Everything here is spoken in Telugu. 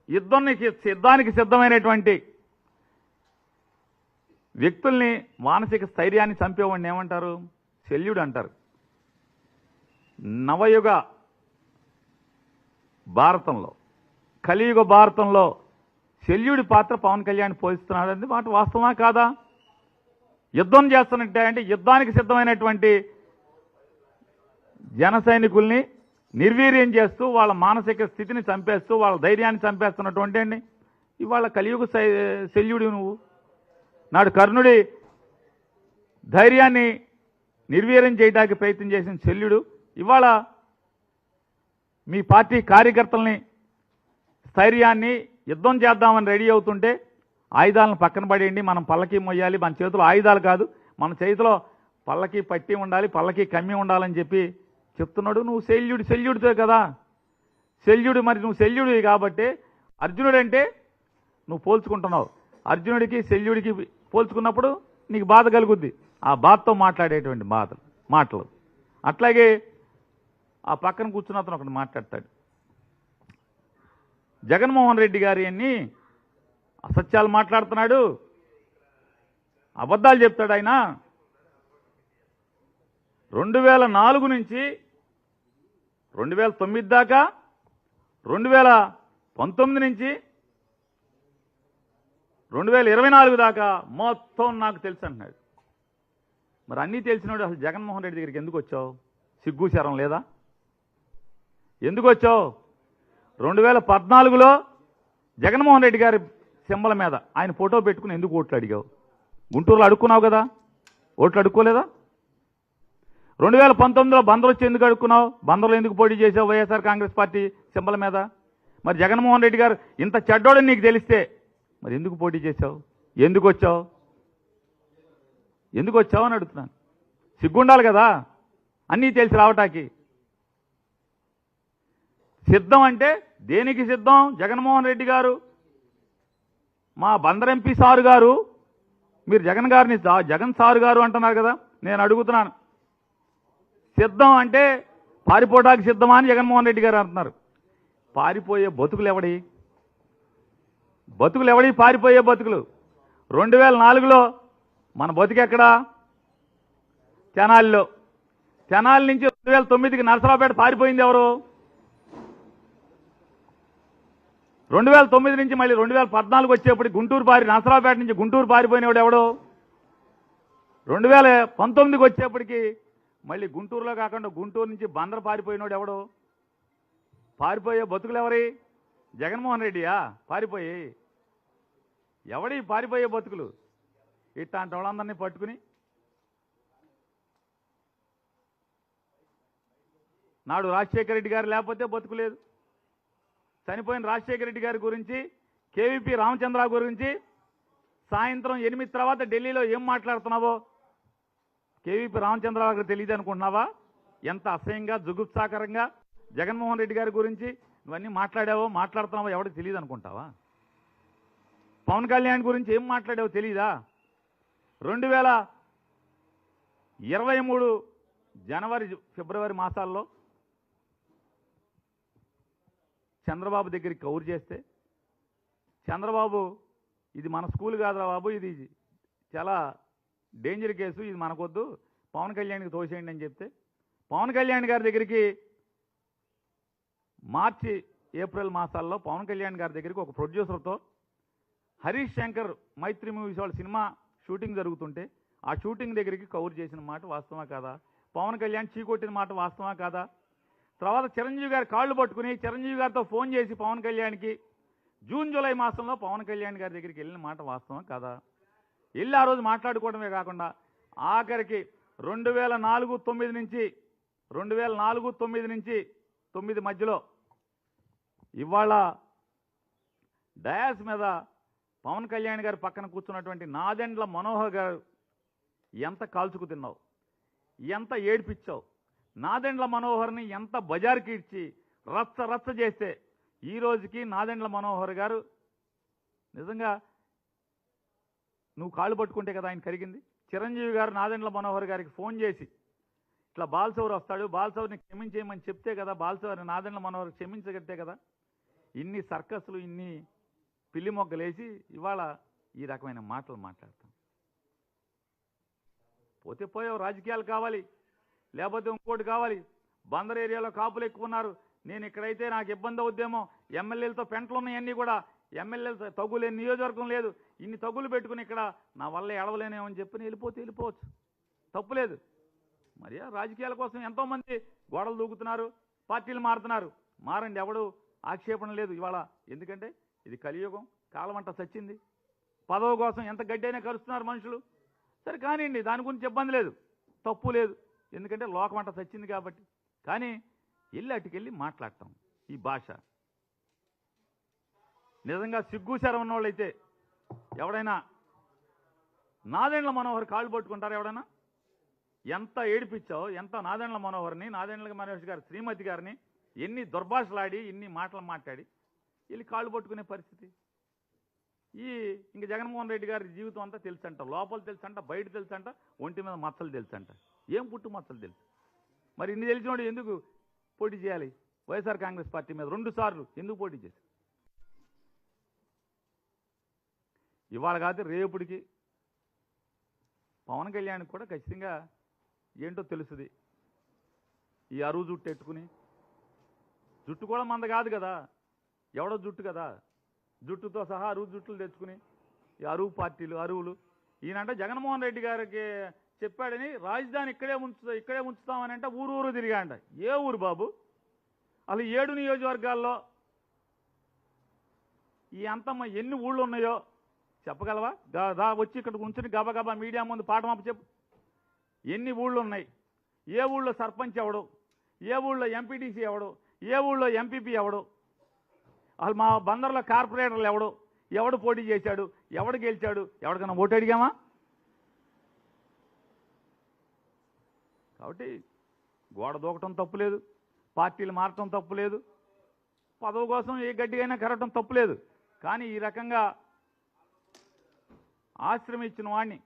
యుద్ధానికి సిద్ధమైనటువంటి వ్యక్తుల్ని మానసిక స్థైర్యాన్ని చంపేవాడిని ఏమంటారు? శల్యుడు అంటారు. నవయుగ భారతంలో, కలియుగ భారతంలో శల్యుడి పాత్ర పవన్ కళ్యాణ్ పోషిస్తున్నాడు అనేది మాట వాస్తవమా కాదా? యుద్ధం చేస్తున్నట్టే అంటే యుద్ధానికి సిద్ధమైనటువంటి జన సైనికుల్ని నిర్వీర్యం చేస్తూ వాళ్ళ మానసిక స్థితిని చంపేస్తూ వాళ్ళ ధైర్యాన్ని చంపేస్తున్నటువంటి అండి ఇవాళ కలియుగ శల్యుడు నువ్వు. నాడు కర్ణుడి ధైర్యాన్ని నిర్వీర్యం చేయడానికి ప్రయత్నం చేసిన శల్యుడు ఇవాళ మీ పార్టీ కార్యకర్తల్ని స్థైర్యాన్ని యుద్ధం చేద్దామని రెడీ అవుతుంటే ఆయుధాలను పక్కన పడేయండి, మనం పల్లకి మొయ్యాలి, మన చేతిలో ఆయుధాలు కాదు, మన చేతిలో పల్లకి పట్టి ఉండాలి, పల్లకి కమ్మి ఉండాలని చెప్పి చెప్తున్నాడు. నువ్వు శల్యుడితో కదా శల్యుడు. మరి నువ్వు శల్యుడివి కాబట్టి అర్జునుడు అంటే నువ్వు పోల్చుకుంటున్నావు. అర్జునుడికి శల్యుడికి పోల్చుకున్నప్పుడు నీకు బాధ కలుగుద్ది. ఆ బాధతో మాట్లాడేటువంటి మాటలు. అట్లాగే ఆ పక్కన కూర్చున్న అతను ఒకటి మాట్లాడతాడు. జగన్మోహన్ రెడ్డి గారి అన్ని అసత్యాలు మాట్లాడుతున్నాడు, అబద్ధాలు చెప్తాడు. ఆయన 2004 నుంచి 2009 దాకా 2019 నుంచి 2024 దాకా మొత్తం నాకు తెలుసు అంటున్నాడు. మరి అన్నీ తెలిసినాడు అసలు జగన్మోహన్ రెడ్డి దగ్గరికి ఎందుకు వచ్చావు? సిగ్గు శరం లేదా? ఎందుకు వచ్చావు? 2014లో జగన్మోహన్ రెడ్డి గారి సింబల్ మీద ఆయన ఫోటో పెట్టుకుని ఎందుకు ఓట్లు అడిగావు? గుంటూరులో అడుక్కున్నావు కదా, ఓట్లు అడుక్కోలేదా? 2019లో బందరు వచ్చి ఎందుకు అడుక్కున్నావు? బందరులో ఎందుకు పోటీ చేసావు వైఎస్ఆర్ కాంగ్రెస్ పార్టీ సింబల్ మీద? మరి జగన్మోహన్ రెడ్డి గారు ఇంత చెడ్డోడని నీకు తెలిస్తే మరి ఎందుకు పోటీ చేశావు? ఎందుకు వచ్చావు అని అడుగుతున్నాను. సిగ్గుండాలి కదా అన్నీ తెలిసి రావటానికి. సిద్ధం అంటే దేనికి సిద్ధం? జగన్మోహన్ రెడ్డి గారు మా బందర్ ఎంపీ సారు గారు, మీరు జగన్ సారు గారు అంటున్నారు కదా, నేను అడుగుతున్నాను. సిద్ధం అంటే పారిపోవడానికి సిద్ధమా అని జగన్మోహన్ రెడ్డి గారు అంటున్నారు. పారిపోయే బతుకులు ఎవడి? పారిపోయే బతుకులు 2004లో మన బతుకెక్కడా? తెనాలిలో. తెనాలి నుంచి 2009కి నరసరావుపేట పారిపోయింది ఎవరు? 2009 నుంచి మళ్ళీ 2014 వచ్చేప్పటికి నరసరావుపేట నుంచి గుంటూరు పారిపోయినవాడు ఎవడు? 2019కి వచ్చేప్పటికి మళ్ళీ గుంటూరులో కాకుండా గుంటూరు నుంచి బందరు పారిపోయినవాడు ఎవడు? పారిపోయే బతుకులు ఎవరి? జగన్మోహన్ రెడ్డియా పారిపోయి? ఎవడి పారిపోయే బతుకులు? ఇట్లాంటి వాళ్ళందరినీ పట్టుకుని నాడు రాజశేఖర రెడ్డి గారు లేకపోతే బతుకులేదు. చనిపోయిన రాజశేఖర రెడ్డి గారి గురించి, కేవీపీ రామచంద్రరావు గురించి సాయంత్రం 8 తర్వాత ఢిల్లీలో ఏం మాట్లాడుతున్నావో కేవీపీ రామచంద్రరావు గారికి తెలియదు అనుకుంటున్నావా? ఎంత అసహ్యంగా జుగుప్సాకరంగా జగన్మోహన్ రెడ్డి గారి గురించి ఇవన్నీ మాట్లాడుతున్నావో ఎవరికి తెలియదు అనుకుంటావా? పవన్ కళ్యాణ్ గురించి ఏం మాట్లాడావో తెలీదా? 2023 జనవరి ఫిబ్రవరి మాసాల్లో చంద్రబాబు దగ్గరికి కౌరు చేస్తే చంద్రబాబు ఇది మన స్కూల్ కాదురా బాబు, ఇది చాలా డేంజర్ కేసు, ఇది మనకొద్దు, పవన్ కళ్యాణ్కి తోసేయండి అని చెప్తే పవన్ కళ్యాణ్ గారి దగ్గరికి మార్చి ఏప్రిల్ మాసాల్లో పవన్ కళ్యాణ్ గారి దగ్గరికి ఒక ప్రొడ్యూసర్తో హరీష్ శంకర్ మైత్రి మూవీస్ వాళ్ళ సినిమా షూటింగ్ జరుగుతుంటే ఆ షూటింగ్ దగ్గరికి కౌరు చేసిన మాట వాస్తవమా కాదా? పవన్ కళ్యాణ్ చీకొట్టిన మాట వాస్తవమా కాదా? తర్వాత చిరంజీవి గారి కాళ్ళు పట్టుకుని చిరంజీవి గారితో ఫోన్ చేసి పవన్ కళ్యాణ్కి జూన్ జూలై మాసంలో పవన్ కళ్యాణ్ గారి దగ్గరికి వెళ్ళిన మాట వాస్తవమా కాదా? వెళ్ళి ఆ రోజు మాట్లాడుకోవడమే కాకుండా ఆఖరికి 2004-9 నుంచి 9 మధ్యలో ఇవాళ డయాస్ మీద పవన్ కళ్యాణ్ గారి పక్కన కూర్చున్నటువంటి నాదెండ్ల మనోహర్ గారు ఎంత కాల్చుకు తిన్నావు, ఎంత ఏడిపించావు, నాదెండ్ల మనోహర్ని ఎంత బజార్కి ఇచ్చి రచ్చ చేస్తే ఈ రోజుకి నాదెండ్ల మనోహర్ గారు నిజంగా నువ్వు కాళ్ళు పట్టుకుంటే కదా ఆయన కరిగింది. చిరంజీవి గారు నాదెండ్ల మనోహర్ గారికి ఫోన్ చేసి ఇట్లా బాలసౌర్ వస్తాడు, బాలసౌర్ని క్షమించేయమని చెప్తే కదా, బాలసౌర్ నాదెండ్ల మనోహర్ క్షమించగట్టే కదా ఇన్ని సర్కస్లు, ఇన్ని పిల్లి మొగ్గలేసి ఇవాళ ఈ రకమైన మాటలు మాట్లాడతాం. పోతే పోయావు, రాజకీయాలు కావాలి, లేకపోతే ఇంకోటి కావాలి. బందర్ ఏరియాలో కాపులు ఎక్కువ ఉన్నారు, నేను ఇక్కడైతే నాకు ఇబ్బంది అవుద్దేమో, ఎమ్మెల్యేలతో పెంటలు ఉన్నాయన్నీ కూడా, ఎమ్మెల్యేలతో తగులేని నియోజకవర్గం లేదు, ఇన్ని తగులు పెట్టుకుని ఇక్కడ నా వల్ల ఎడవలేనేమని చెప్పి వెళ్ళిపోవచ్చు, తప్పులేదు. మరి రాజకీయాల కోసం ఎంతోమంది గోడలు దూకుతున్నారు, పార్టీలు మారుతున్నారు. మారండి, ఎవడు ఆక్షేపణ లేదు ఇవాళ. ఎందుకంటే ఇది కలియుగం, కాలమంట చచ్చింది. పదవి కోసం ఎంత గడ్డైనా కరుస్తున్నారు మనుషులు. సరే కానివ్వండి, దాని గురించి ఇబ్బంది లేదు, తప్పు లేదు. ఎందుకంటే లోకమంట చచ్చింది కాబట్టి. కానీ అటుకెళ్ళి మాట్లాడతాం. ఈ భాష నిజంగా సిగ్గుశరం ఉన్నోళ్ళైతే ఎవడైనా నాదెండ్ల మనోహర్ కాళ్ళు పట్టుకుంటారు ఎవడైనా? ఎంత ఏడిపించావు, ఎంత నాదెండ్ల మనోహర్ని, నాదెండ్ల మనోహర్ గారు శ్రీమతి గారిని ఎన్ని దుర్భాషలాడి, ఎన్ని మాటలు మాట్లాడి వెళ్ళి కాళ్ళు పట్టుకునే పరిస్థితి. ఇంక జగన్మోహన్ రెడ్డి గారి జీవితం అంతా తెలుసంట, లోపల తెలుసంట, బయట తెలుసంట, ఒంటి మీద మచ్చలు తెలుసంట. ఏం పుట్టు మచ్చలు తెలుసు? మరి ఇన్ని తెలిసినోడు ఎందుకు పోటీ చేయాలి? వైఎస్ఆర్ కాంగ్రెస్ పార్టీ మీద 2 సార్లు ఎందుకు పోటీ చేశారు? ఇవాళ కాదు రేపుడికి పవన్ కళ్యాణ్కి కూడా ఖచ్చితంగా ఏంటో తెలుస్తుంది. ఈ అరువు జుట్టు ఎట్టుకుని, జుట్టు కూడా మంద కాదు కదా, ఎవడో జుట్టు కదా, జుట్టుతో సహా అరువు జుట్టులు తెచ్చుకుని ఈ అరువు పార్టీలు, అరువులు. ఈయనంటే జగన్మోహన్ రెడ్డి గారికి చెప్పాడని రాజధాని ఇక్కడే ఉంచుతామని అంటే ఊరు తిరిగాంట. ఏ ఊరు బాబు? అసలు 7 నియోజకవర్గాల్లో ఈ అంతమ్మ ఎన్ని ఊళ్ళు ఉన్నాయో చెప్పగలవా? వచ్చి ఇక్కడ ఉంచుని గబగబా మీడియా ముందు పాఠమాప చెప్పు. ఎన్ని ఊళ్ళు ఉన్నాయి? ఏ ఊళ్ళో సర్పంచ్ ఎవడు? ఏ ఊళ్ళో ఎంపీటీసీ ఎవడు? ఏ ఊళ్ళో ఎంపీపీ ఎవడు? అసలు మా బందర్లో కార్పొరేటర్లు ఎవడు పోటీ చేశాడు? ఎవడు గెలిచాడు? ఎవరికైనా ఓటు అడిగామా? కాబట్టి గోడ దూకటం తప్పులేదు, పార్టీలు మారటం తప్పులేదు, పదవి కోసం ఏ గడ్డిగైనా కరగటం తప్పులేదు. కానీ ఈ రకంగా ఆశ్రమం ఇచ్చిన వాడిని